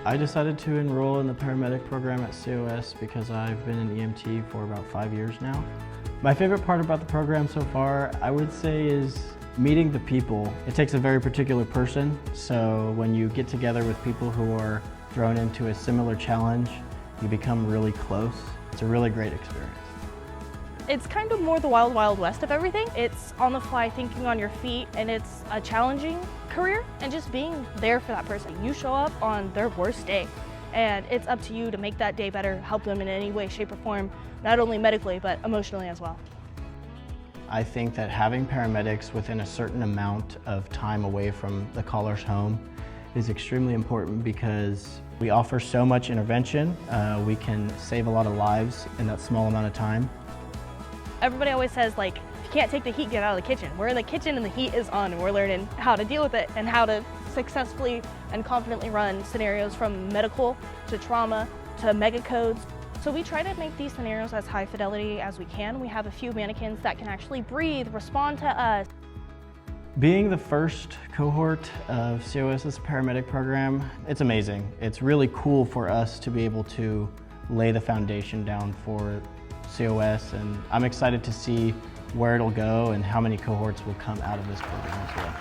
I decided to enroll in the paramedic program at COS because I've been an EMT for about 5 years now. My favorite part about the program so far, I would say, is meeting the people. It takes a very particular person, so when you get together with people who are thrown into a similar challenge, you become really close. It's a really great experience. It's kind of more the wild, wild west of everything. It's on the fly thinking on your feet, and it's a challenging career, and just being there for that person. You show up on their worst day, and it's up to you to make that day better, help them in any way, shape, or form, not only medically, but emotionally as well. I think that having paramedics within a certain amount of time away from the caller's home is extremely important because we offer so much intervention. We can save a lot of lives in that small amount of time. Everybody always says, like, if you can't take the heat, get out of the kitchen. We're in the kitchen and the heat is on, and we're learning how to deal with it and how to successfully and confidently run scenarios from medical to trauma to mega codes. So we try to make these scenarios as high fidelity as we can. We have a few mannequins that can actually breathe, respond to us. Being the first cohort of COS's paramedic program, it's amazing. It's really cool for us to be able to lay the foundation down for COS, and I'm excited to see where it'll go and how many cohorts will come out of this program as well.